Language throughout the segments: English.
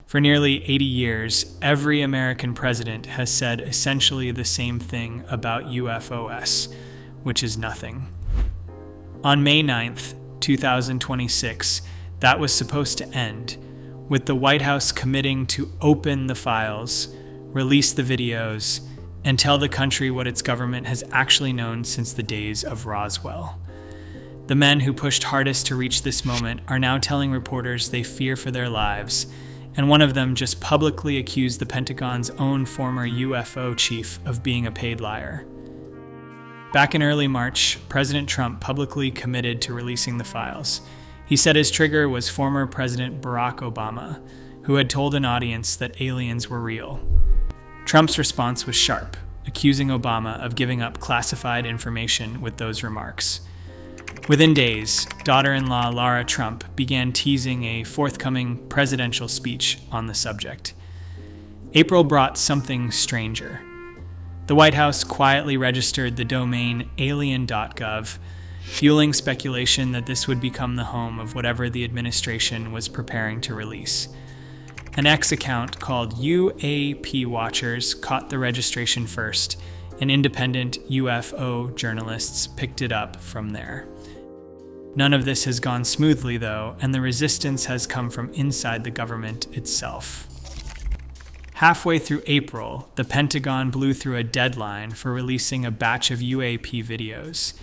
For nearly 80 years, every American president has said essentially the same thing about UFOs, which is nothing. On May 9th, 2026, that was supposed to end, with the White House committing to open the files, release the videos, and tell the country what its government has actually known since the days of Roswell. The men who pushed hardest to reach this moment are now telling reporters they fear for their lives, and one of them just publicly accused the Pentagon's own former UFO chief of being a paid liar. Back in early March, President Trump publicly committed to releasing the files. He said his trigger was former President Barack Obama, who had told an audience that aliens were real. Trump's response was sharp, accusing Obama of giving up classified information with those remarks. Within days, daughter-in-law Lara Trump began teasing a forthcoming presidential speech on the subject. April brought something stranger. The White House quietly registered the domain alien.gov, fueling speculation that this would become the home of whatever the administration was preparing to release. An X account called UAP Watchers caught the registration first, and independent UFO journalists picked it up from there. None of this has gone smoothly, though, and the resistance has come from inside the government itself. Halfway through April, the Pentagon blew through a deadline for releasing a batch of UAP videos.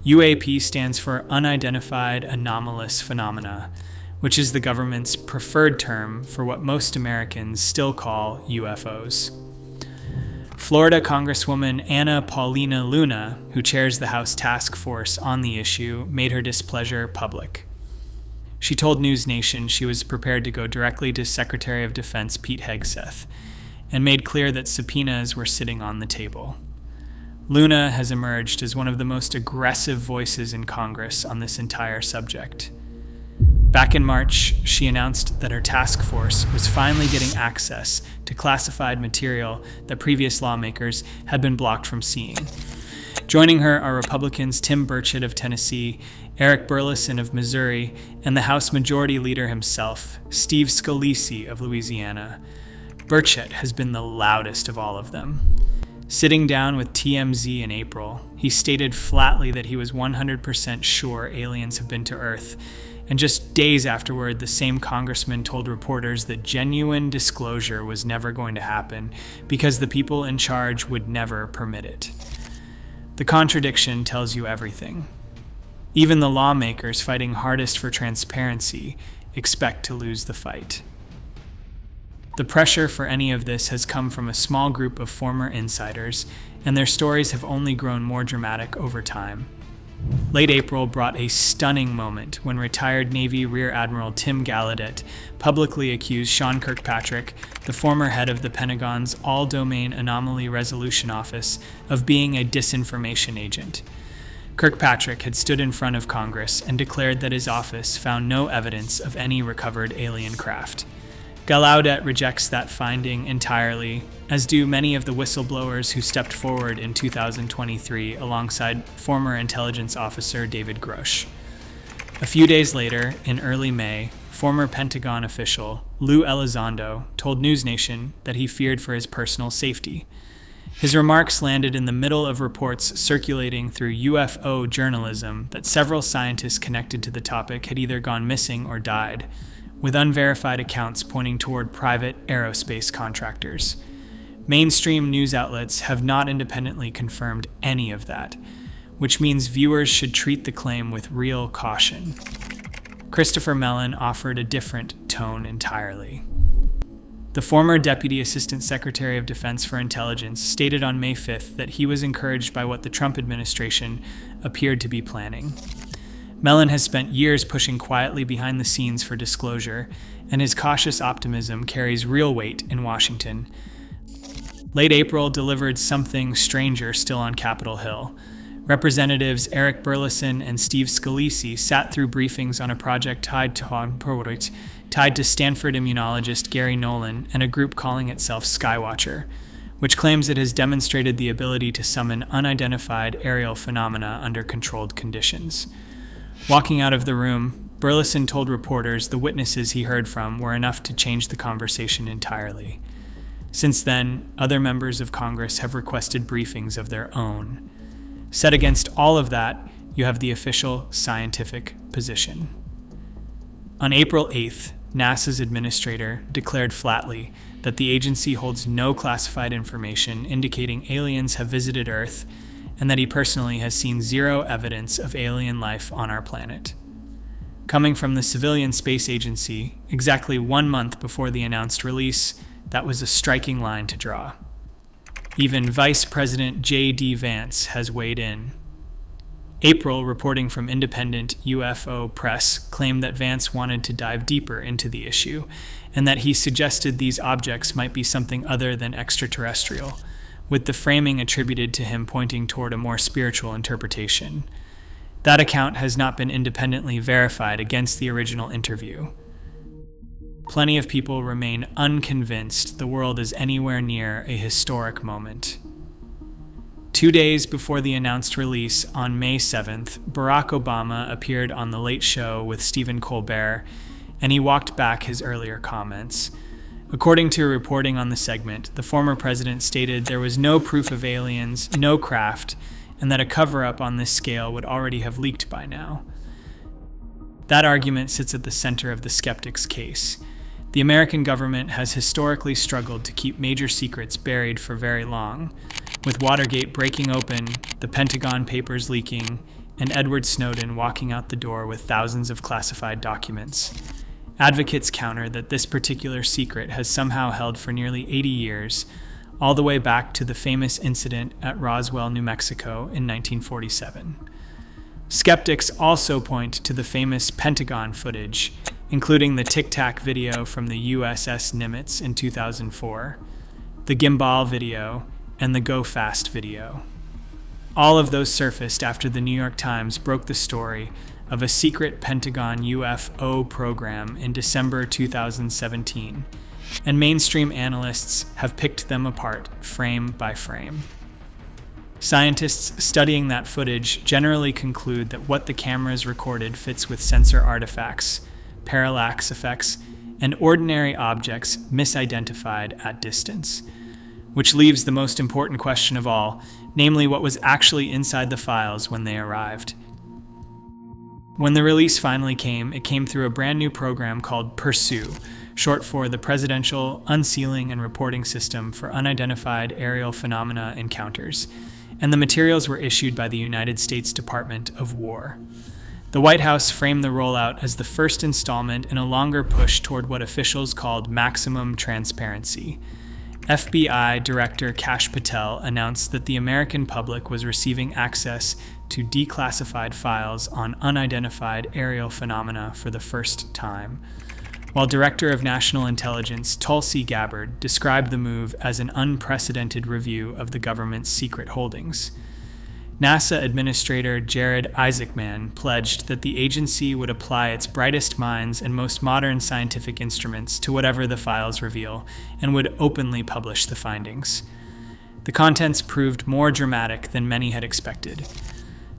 UAP stands for Unidentified Anomalous Phenomena, which is the government's preferred term for what most Americans still call UFOs. Florida Congresswoman Anna Paulina Luna, who chairs the House task force on the issue, made her displeasure public. She told News Nation she was prepared to go directly to Secretary of Defense Pete Hegseth, and made clear that subpoenas were sitting on the table. Luna has emerged as one of the most aggressive voices in Congress on this entire subject. Back in March, she announced that her task force was finally getting access to classified material that previous lawmakers had been blocked from seeing. Joining her are Republicans Tim Burchett of Tennessee, Eric Burleson of Missouri, and the House Majority Leader himself, Steve Scalise of Louisiana. Burchett has been the loudest of all of them. Sitting down with TMZ in April, he stated flatly that he was 100% sure aliens have been to Earth, and just days afterward, the same congressman told reporters that genuine disclosure was never going to happen because the people in charge would never permit it. The contradiction tells you everything. Even the lawmakers fighting hardest for transparency expect to lose the fight. The pressure for any of this has come from a small group of former insiders, and their stories have only grown more dramatic over time. Late April brought a stunning moment when retired Navy Rear Admiral Tim Gallaudet publicly accused Sean Kirkpatrick, the former head of the Pentagon's All-Domain Anomaly Resolution Office, of being a disinformation agent. Kirkpatrick had stood in front of Congress and declared that his office found no evidence of any recovered alien craft. Gallaudet rejects that finding entirely, as do many of the whistleblowers who stepped forward in 2023 alongside former intelligence officer David Grosh. A few days later, in early May, former Pentagon official Lou Elizondo told News Nation that he feared for his personal safety. His remarks landed in the middle of reports circulating through UFO journalism that several scientists connected to the topic had either gone missing or died, with unverified accounts pointing toward private aerospace contractors. Mainstream news outlets have not independently confirmed any of that, which means viewers should treat the claim with real caution. Christopher Mellon offered a different tone entirely. The former Deputy Assistant Secretary of Defense for Intelligence stated on May 5th that he was encouraged by what the Trump administration appeared to be planning. Mellon has spent years pushing quietly behind the scenes for disclosure, and his cautious optimism carries real weight in Washington. Late April delivered something stranger still on Capitol Hill. Representatives Eric Burleson and Steve Scalise sat through briefings on a project tied to Stanford immunologist Gary Nolan and a group calling itself Skywatcher, which claims it has demonstrated the ability to summon unidentified aerial phenomena under controlled conditions. Walking out of the room, Burleson told reporters the witnesses he heard from were enough to change the conversation entirely. Since then, other members of Congress have requested briefings of their own. Set against all of that, you have the official scientific position. On April 8th, NASA's administrator declared flatly that the agency holds no classified information indicating aliens have visited Earth, and that he personally has seen zero evidence of alien life on our planet. Coming from the civilian space agency, exactly 1 month before the announced release, that was a striking line to draw. Even Vice President J.D. Vance has weighed in. April, reporting from independent UFO press, claimed that Vance wanted to dive deeper into the issue, and that he suggested these objects might be something other than extraterrestrial, with the framing attributed to him pointing toward a more spiritual interpretation. That account has not been independently verified against the original interview. Plenty of people remain unconvinced the world is anywhere near a historic moment. 2 days before the announced release, on May 7th, Barack Obama appeared on The Late Show with Stephen Colbert, and he walked back his earlier comments. According to reporting on the segment, the former president stated there was no proof of aliens, no craft, and that a cover-up on this scale would already have leaked by now. That argument sits at the center of the skeptic's case. The American government has historically struggled to keep major secrets buried for very long, with Watergate breaking open, the Pentagon papers leaking, and Edward Snowden walking out the door with thousands of classified documents. Advocates counter that this particular secret has somehow held for nearly 80 years, all the way back to the famous incident at Roswell, New Mexico in 1947. Skeptics also point to the famous Pentagon footage, including the Tic Tac video from the USS Nimitz in 2004, the Gimbal video, and the Go Fast video. All of those surfaced after the New York Times broke the story of a secret Pentagon UFO program in December 2017, and mainstream analysts have picked them apart frame by frame. Scientists studying that footage generally conclude that what the cameras recorded fits with sensor artifacts, parallax effects, and ordinary objects misidentified at distance, which leaves the most important question of all, namely what was actually inside the files when they arrived. When the release finally came, it came through a brand new program called PURSUE, short for the Presidential Unsealing and Reporting System for Unidentified Aerial Phenomena Encounters, and the materials were issued by the United States Department of War. The White House framed the rollout as the first installment in a longer push toward what officials called maximum transparency. FBI Director Kash Patel announced that the American public was receiving access to declassified files on unidentified aerial phenomena for the first time, while Director of National Intelligence Tulsi Gabbard described the move as an unprecedented review of the government's secret holdings. NASA Administrator Jared Isaacman pledged that the agency would apply its brightest minds and most modern scientific instruments to whatever the files reveal, and would openly publish the findings. The contents proved more dramatic than many had expected.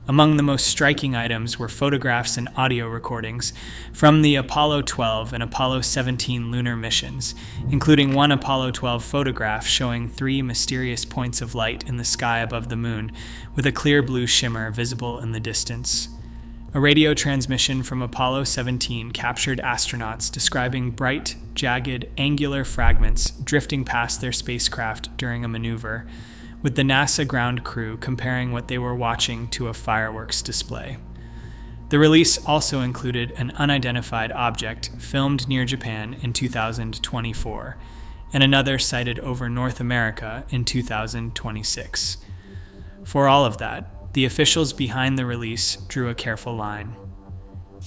Among the most striking items were photographs and audio recordings from the Apollo 12 and Apollo 17 lunar missions, including one Apollo 12 photograph showing 3 mysterious points of light in the sky above the moon, with a clear blue shimmer visible in the distance. A radio transmission from Apollo 17 captured astronauts describing bright, jagged, angular fragments drifting past their spacecraft during a maneuver, with the NASA ground crew comparing what they were watching to a fireworks display. The release also included an unidentified object filmed near Japan in 2024, and another sighted over North America in 2026. For all of that, the officials behind the release drew a careful line.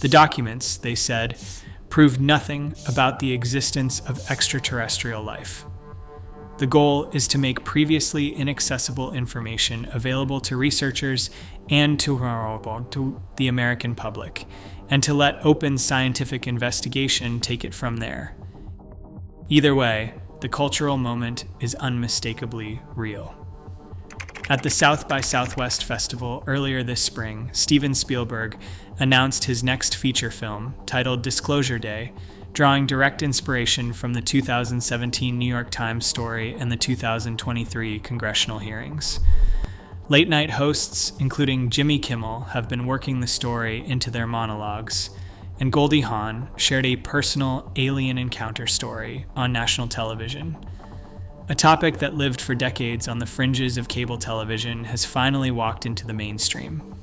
The documents, they said, proved nothing about the existence of extraterrestrial life. The goal is to make previously inaccessible information available to researchers and to the American public, and to let open scientific investigation take it from there. Either way, the cultural moment is unmistakably real. At the South by Southwest Festival earlier this spring, Steven Spielberg announced his next feature film, titled Disclosure Day, drawing direct inspiration from the 2017 New York Times story and the 2023 congressional hearings. Late-night hosts, including Jimmy Kimmel, have been working the story into their monologues, and Goldie Hawn shared a personal alien encounter story on national television. A topic that lived for decades on the fringes of cable television has finally walked into the mainstream.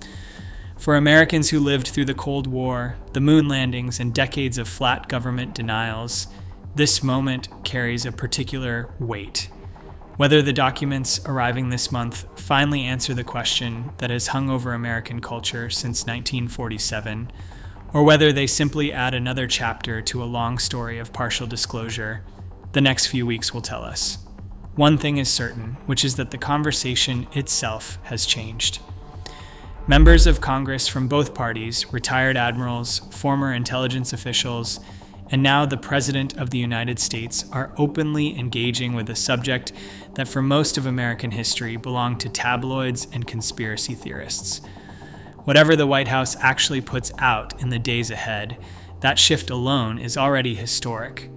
For Americans who lived through the Cold War, the moon landings, and decades of flat government denials, this moment carries a particular weight. Whether the documents arriving this month finally answer the question that has hung over American culture since 1947, or whether they simply add another chapter to a long story of partial disclosure, the next few weeks will tell us. One thing is certain, which is that the conversation itself has changed. Members of Congress from both parties, retired admirals, former intelligence officials, and now the President of the United States are openly engaging with a subject that for most of American history belonged to tabloids and conspiracy theorists. Whatever the White House actually puts out in the days ahead, that shift alone is already historic.